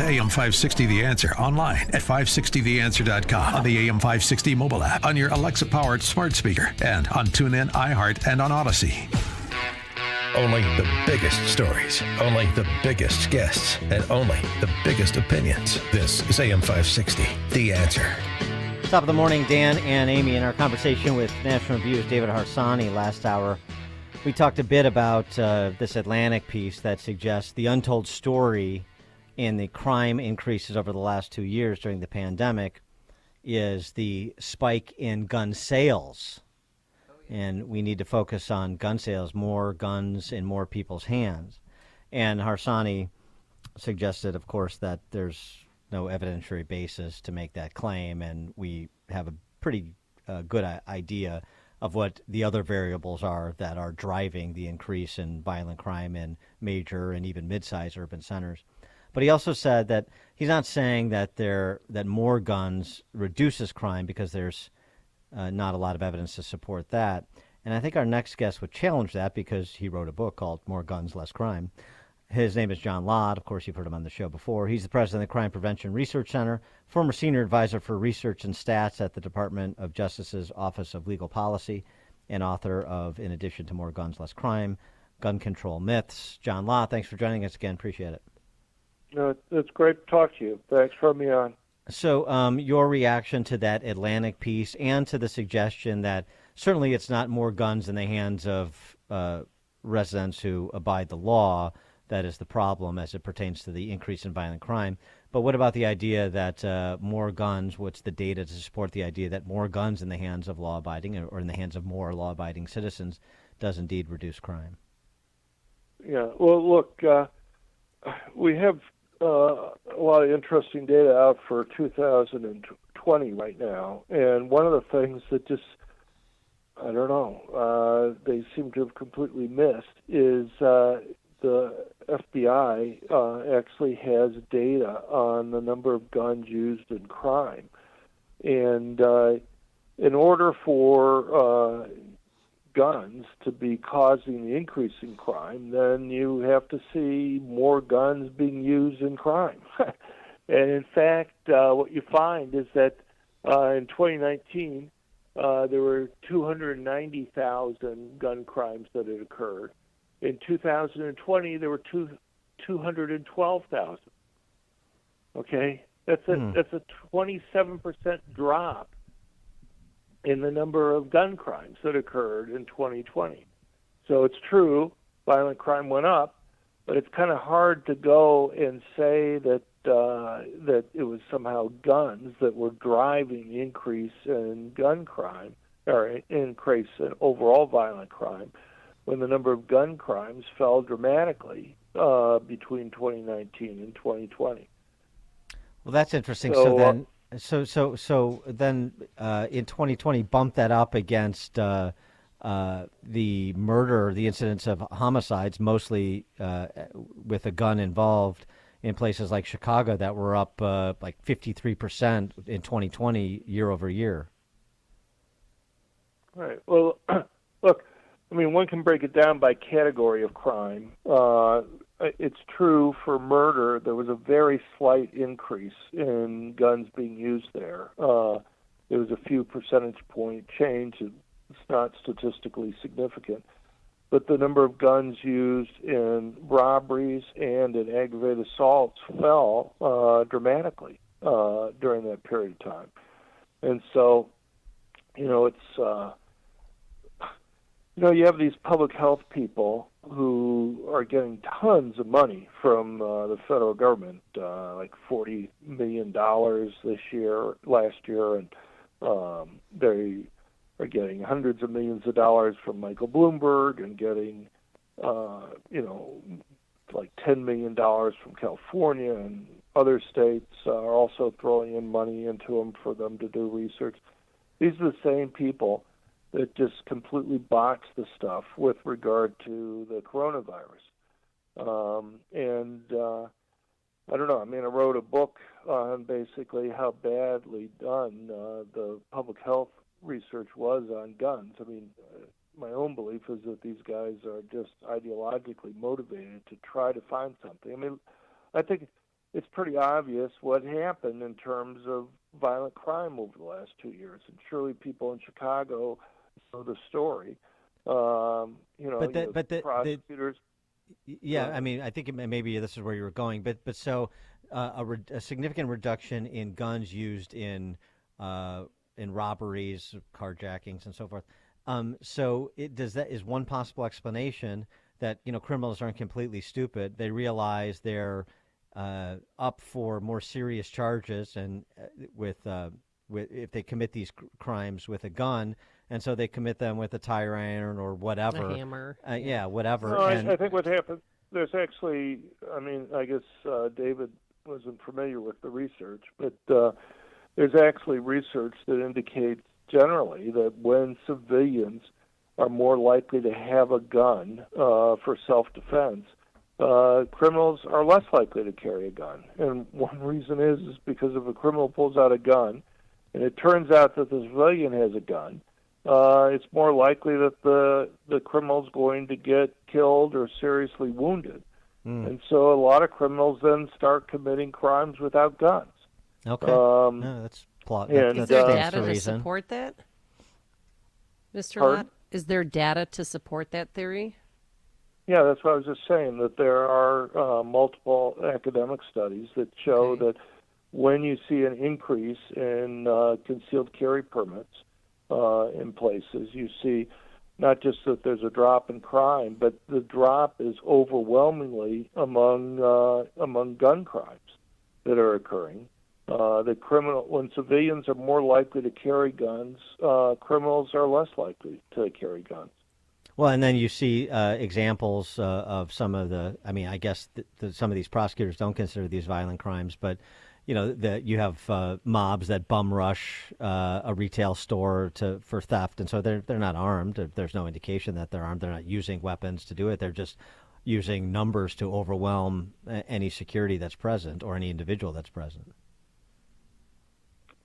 AM 560 The Answer online at 560theanswer.com, on the AM 560 mobile app, on your Alexa-powered smart speaker, and on TuneIn, iHeart, and on Odyssey. Only the biggest stories, only the biggest guests, and only the biggest opinions. This is AM 560 The Answer. Top of the morning, Dan and Amy. In our conversation with National Review's David Harsanyi last hour, we talked a bit about this Atlantic piece that suggests the untold story in the crime increases over the last 2 years during the pandemic is the spike in gun sales. And we need to focus on gun sales, more guns in more people's hands. And Harsanyi suggested, of course, that there's no evidentiary basis to make that claim, and we have a pretty good idea of what the other variables are that are driving the increase in violent crime in major and even mid-sized urban centers. But he also said that he's not saying that more guns reduces crime, because there's not a lot of evidence to support that. And I think our next guest would challenge that, because he wrote a book called More Guns, Less Crime. His name is John Lott. Of course, you've heard him on the show before. He's the president of the Crime Prevention Research Center, former senior advisor for research and stats at the Department of Justice's Office of Legal Policy, and author of, in addition to More Guns, Less Crime, Gun Control Myths. John Lott, thanks for joining us again. Appreciate it. It's great to talk to you. Thanks for having me on. So your reaction to that Atlantic piece and to the suggestion that certainly it's not more guns in the hands of residents who abide the law that is the problem as it pertains to the increase in violent crime. But what about the idea that more guns, what's the data to support the idea that more guns in the hands of law-abiding or in the hands of more law-abiding citizens does indeed reduce crime? Yeah, well, look, we have a lot of interesting data out for 2020 right now. And one of the things that just, I don't know, they seem to have completely missed is the FBI actually has data on the number of guns used in crime. And in order for guns to be causing the increase in crime, then you have to see more guns being used in crime. And in fact, what you find is that in 2019, there were 290,000 gun crimes that had occurred. In 2020, there were 212,000. Okay, that's a 27% drop in the number of gun crimes that occurred in 2020. So it's true, violent crime went up, but it's kind of hard to go and say that that it was somehow guns that were driving the increase in gun crime or increase in overall violent crime, when the number of gun crimes fell dramatically between 2019 and 2020. Well, that's interesting. So then in 2020, bump that up against the murder, the incidence of homicides, mostly with a gun involved in places like Chicago, that were up like 53% in 2020 year over year. Right. Well, look, I mean, one can break it down by category of crime. It's true for murder, there was a very slight increase in guns being used there. There was a few percentage point change. It's not statistically significant. But the number of guns used in robberies and in aggravated assaults fell dramatically during that period of time. And so, it's... you have these public health people who are getting tons of money from the federal government, like $40 million last year, and they are getting hundreds of millions of dollars from Michael Bloomberg and getting, like $10 million from California, and other states are also throwing in money into them for them to do research. These are the same people that just completely botch the stuff with regard to the coronavirus. I don't know. I mean, I wrote a book on basically how badly done the public health research was on guns. I mean, my own belief is that these guys are just ideologically motivated to try to find something. I mean, I think it's pretty obvious what happened in terms of violent crime over the last 2 years. And surely people in Chicago know the story. Prosecutors. Yeah, I mean, I think maybe this is where you were going, but so a significant reduction in guns used in robberies, carjackings, and so forth. So that is one possible explanation that criminals aren't completely stupid. They realize they're up for more serious charges, and with if they commit these crimes with a gun, and so they commit them with a tire iron or whatever, a hammer, whatever. No, I think what happened. There's actually, I mean, I guess David wasn't familiar with the research, but there's actually research that indicates generally that when civilians are more likely to have a gun for self-defense, criminals are less likely to carry a gun. And one reason is because if a criminal pulls out a gun and it turns out that the civilian has a gun, it's more likely that the criminal's going to get killed or seriously wounded. And so a lot of criminals then start committing crimes without guns. Okay. No, that's plot. Is there data to support that, Mr. Lott? Is there data to support that theory? Yeah, that's what I was just saying, that there are multiple academic studies that show that when you see an increase in concealed carry permits in places, you see not just that there's a drop in crime, but the drop is overwhelmingly among gun crimes that are occurring. When civilians are more likely to carry guns, criminals are less likely to carry guns. Well, and then you see examples of some of the. I mean, I guess some of these prosecutors don't consider these violent crimes, but you have mobs that bum rush a retail store for theft, and so they're not armed. There's no indication that they're armed. They're not using weapons to do it. They're just using numbers to overwhelm any security that's present or any individual that's present.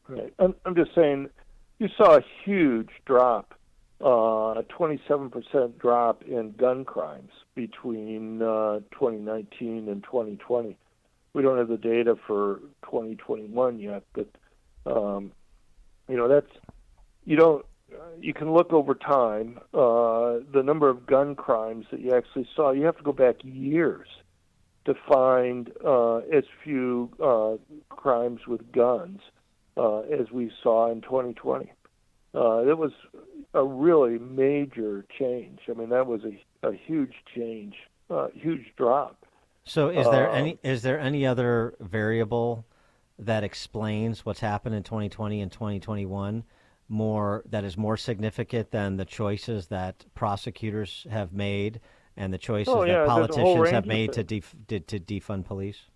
Right. I'm just saying, you saw a huge drop, a 27% drop in gun crimes between 2019 and 2020. We don't have the data for 2021 yet, but you can look over time. The number of gun crimes that you actually saw, you have to go back years to find as few crimes with guns as we saw in 2020. It was a really major change. I mean, that was a huge change, huge drop. So is there any other variable that explains what's happened in 2020 and 2021 that is more significant than the choices that prosecutors have made and the choices that politicians have made to defund police?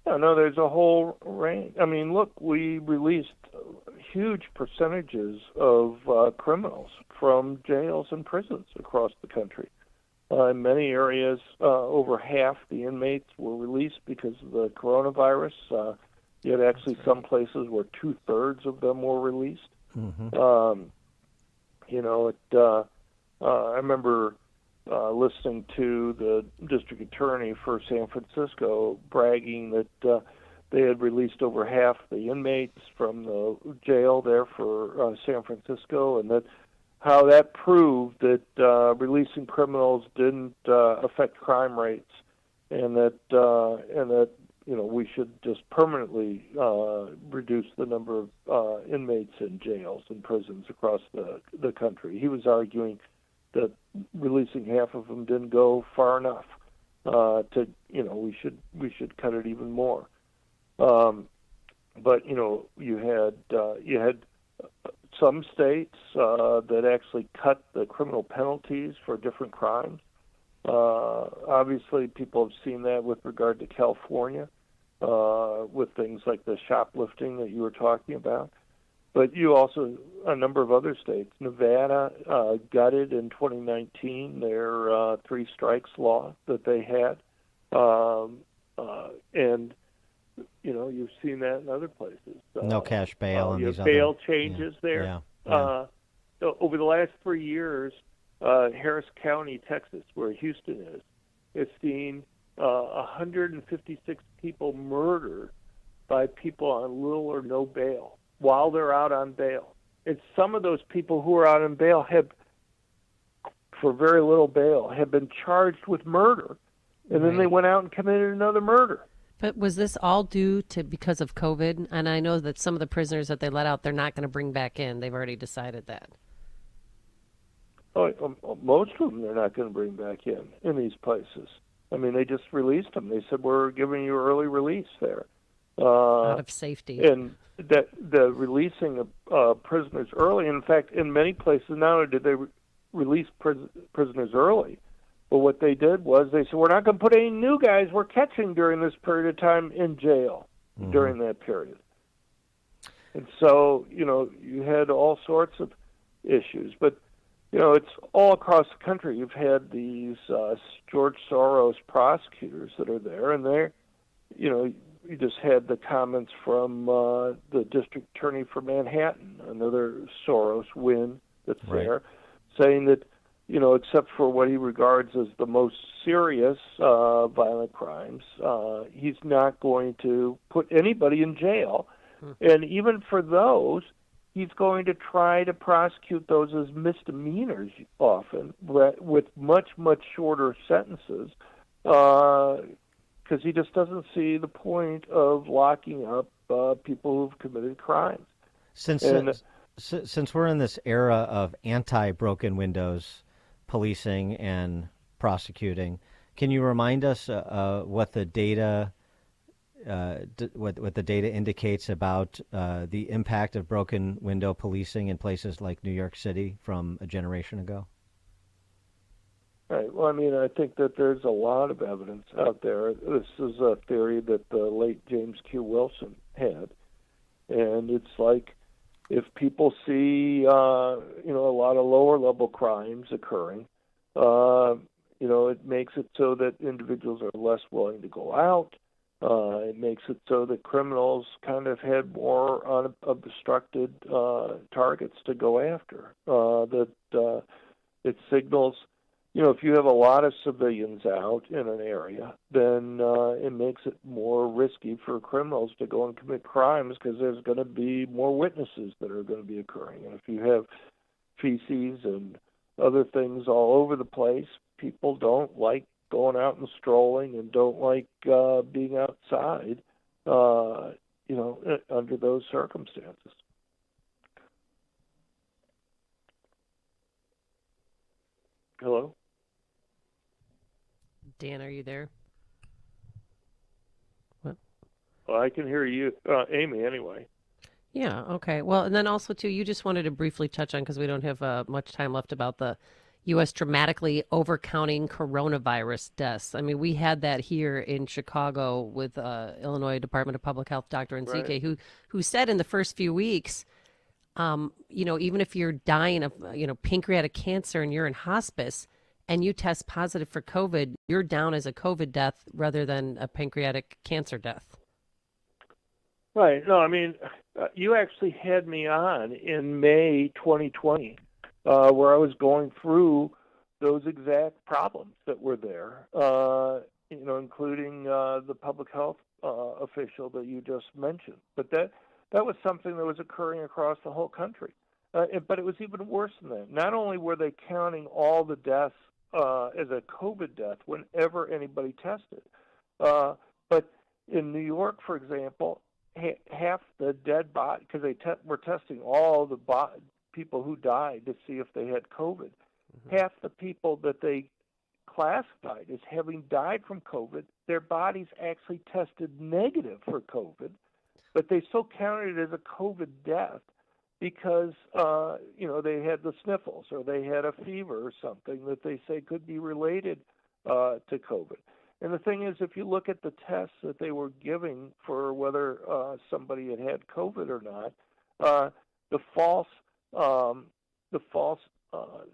Yeah, no, there's a whole range. I mean, look, we released huge percentages of criminals from jails and prisons across the country. In many areas, over half the inmates were released because of the coronavirus. You had actually some places where 2/3 of them were released. Mm-hmm. I remember listening to the district attorney for San Francisco bragging that they had released over half the inmates from the jail there for San Francisco, and that how that proved that releasing criminals didn't affect crime rates, and that we should just permanently reduce the number of inmates in jails and prisons across the country. He was arguing that releasing half of them didn't go far enough. We should cut it even more. But you had some states that actually cut the criminal penalties for different crimes. Obviously, people have seen that with regard to California, with things like the shoplifting that you were talking about. But you also, a number of other states, Nevada gutted in 2019 their three strikes law that they had. And you've seen that in other places. No cash bail and these bail other changes there. Yeah. So over the last 3 years, Harris County, Texas, where Houston is, has seen 156 people murdered by people on little or no bail while they're out on bail. And some of those people who are out on bail for very little bail, have been charged with murder, and then they went out and committed another murder. But was this all due to because of COVID? And I know that some of the prisoners that they let out, they're not going to bring back in. They've already decided that. Most of them they're not going to bring back in these places. I mean, they just released them. They said, we're giving you early release there. Out of safety. And that the releasing of prisoners early, in fact, in many places, not only did they release prisoners early, but what they did was they said, we're not going to put any new guys we're catching during this period of time in jail during that period. And so, you had all sorts of issues. But, it's all across the country. You've had these George Soros prosecutors that are there, and they're, you just had the comments from the district attorney for Manhattan, another Soros win that's there, saying that, except for what he regards as the most serious violent crimes, he's not going to put anybody in jail. And even for those, he's going to try to prosecute those as misdemeanors often, with much, much shorter sentences, because he just doesn't see the point of locking up people who've committed crimes. Since we're in this era of anti-broken windows policing and prosecuting, can you remind us what the data what the data indicates about the impact of broken window policing in places like New York City from a generation ago? Right. Well, I mean, I think that there's a lot of evidence out there. This is a theory that the late James Q. Wilson had, and it's like if people see, a lot of lower level crimes occurring, it makes it so that individuals are less willing to go out. It makes it so that criminals kind of had more unobstructed targets to go after. It signals, if you have a lot of civilians out in an area, then it makes it more risky for criminals to go and commit crimes because there's going to be more witnesses that are going to be occurring. And if you have feces and other things all over the place, people don't like going out and strolling and don't like being outside, under those circumstances. Hello? Dan, are you there? What? Well, I can hear you, Amy, anyway. Yeah, okay. Well, and then also, too, you just wanted to briefly touch on, because we don't have much time left, about the U.S. dramatically overcounting coronavirus deaths. I mean, we had that here in Chicago with Illinois Department of Public Health Dr. Nzike, who said in the first few weeks, even if you're dying of, pancreatic cancer and you're in hospice and you test positive for COVID, you're down as a COVID death rather than a pancreatic cancer death. Right. No, I mean, you actually had me on in May 2020. Where I was going through those exact problems that were there, including the public health official that you just mentioned. But that was something that was occurring across the whole country. But it was even worse than that. Not only were they counting all the deaths as a COVID death whenever anybody tested, but in New York, for example, half the dead body, because they were testing all the people who died to see if they had COVID. Half the people that they classified as having died from COVID, their bodies actually tested negative for COVID, but they still counted it as a COVID death because, they had the sniffles or they had a fever or something that they say could be related to COVID. And the thing is, if you look at the tests that they were giving for whether somebody had COVID or not, the false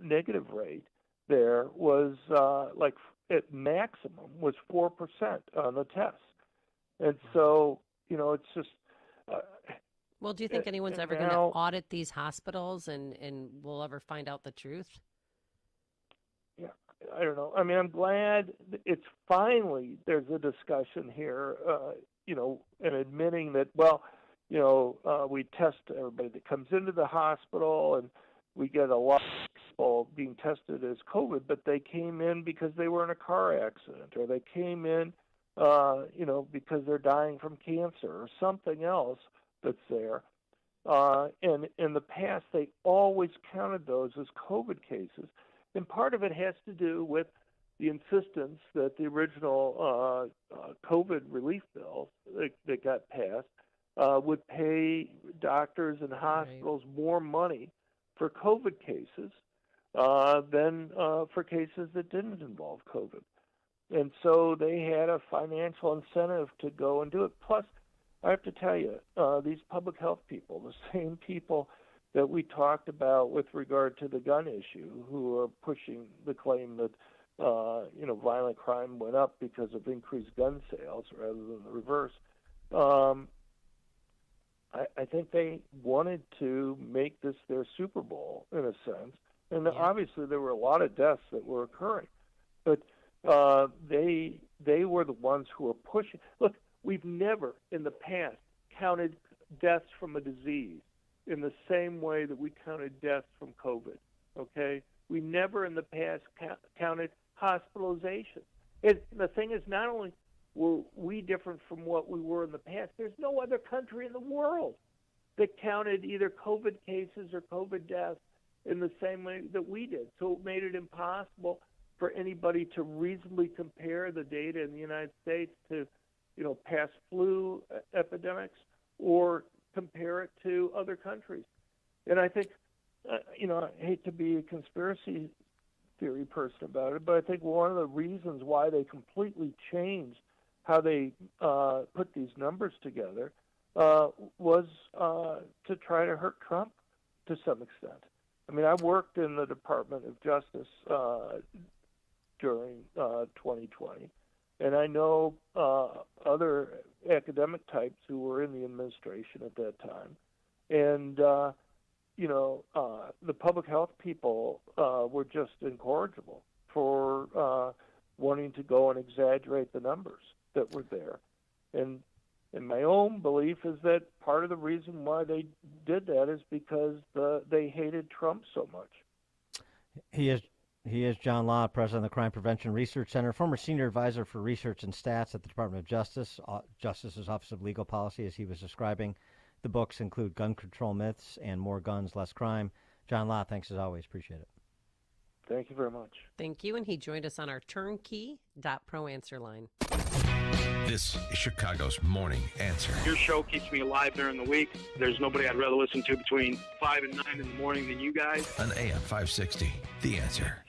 negative rate there was like at maximum was 4% on the test, and so it's just. Well, do you think anyone's ever going to audit these hospitals and we'll ever find out the truth? Yeah, I don't know. I mean, I'm glad it's finally there's a discussion here, and admitting that, we test everybody that comes into the hospital, and we get a lot of people being tested as COVID, but they came in because they were in a car accident, or they came in, because they're dying from cancer or something else that's there. And in the past, they always counted those as COVID cases. And part of it has to do with the insistence that the original COVID relief bill that got passed would pay doctors and hospitals more money for COVID cases than for cases that didn't involve COVID. And so they had a financial incentive to go and do it. Plus, I have to tell you, these public health people, the same people that we talked about with regard to the gun issue, who are pushing the claim that violent crime went up because of increased gun sales rather than the reverse. I think they wanted to make this their Super Bowl in a sense, and obviously there were a lot of deaths that were occurring, but they were the ones who were pushing. Look, we've never in the past counted deaths from a disease in the same way that we counted deaths from COVID, okay? We never in the past counted hospitalization. The thing is, not only were we different from what we were in the past, there's no other country in the world that counted either COVID cases or COVID deaths in the same way that we did. So it made it impossible for anybody to reasonably compare the data in the United States to, past flu epidemics or compare it to other countries. And I think, I hate to be a conspiracy theory person about it, but I think one of the reasons why they completely changed how they put these numbers together was to try to hurt Trump to some extent. I mean, I worked in the Department of Justice during 2020, and I know other academic types who were in the administration at that time. And, the public health people were just incorrigible for wanting to go and exaggerate the numbers that were there. And my own belief is that part of the reason why they did that is because they hated Trump so much. He is John Lott, president of the Crime Prevention Research Center, former senior advisor for research and stats at the Department of Justice, Justice's Office of Legal Policy, as he was describing. The books include Gun Control Myths and More Guns, Less Crime. John Lott, thanks as always. Appreciate it. Thank you very much. Thank you. And he joined us on our turnkey.pro answer line. This is Chicago's Morning Answer. Your show keeps me alive during the week. There's nobody I'd rather listen to between 5 and 9 in the morning than you guys. On AM 560, The Answer.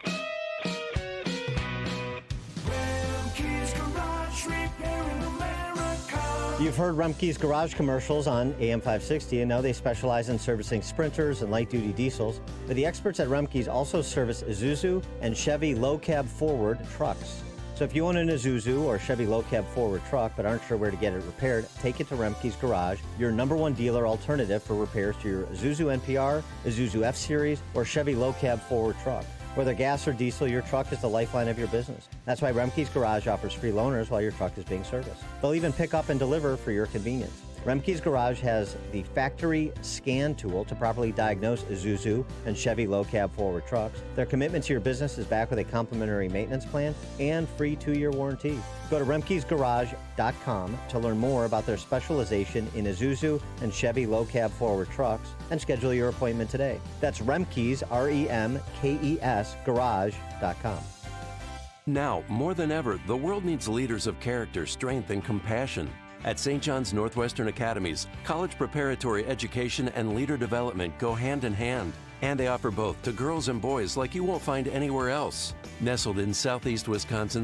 You've heard Rumpke's Garage commercials on AM 560, and now they specialize in servicing Sprinters and light-duty diesels. But the experts at Rumpke's also service Isuzu and Chevy low-cab forward trucks. So if you own an Isuzu or Chevy low-cab forward truck but aren't sure where to get it repaired, take it to Rumpke's Garage, your #1 dealer alternative for repairs to your Isuzu NPR, Isuzu F-Series, or Chevy low-cab forward truck. Whether gas or diesel, your truck is the lifeline of your business. That's why Rumpke's Garage offers free loaners while your truck is being serviced. They'll even pick up and deliver for your convenience. Rumpke's Garage has the factory scan tool to properly diagnose Isuzu and Chevy low-cab forward trucks. Their commitment to your business is backed with a complimentary maintenance plan and free 2-year warranty. Go to Rumpke'sGarage.com to learn more about their specialization in Isuzu and Chevy low-cab forward trucks and schedule your appointment today. That's Rumpke's, REMKES, Garage.com. Now, more than ever, the world needs leaders of character, strength, and compassion. At St. John's Northwestern Academies, college preparatory education and leader development go hand in hand. And they offer both to girls and boys like you won't find anywhere else. Nestled in southeast Wisconsin,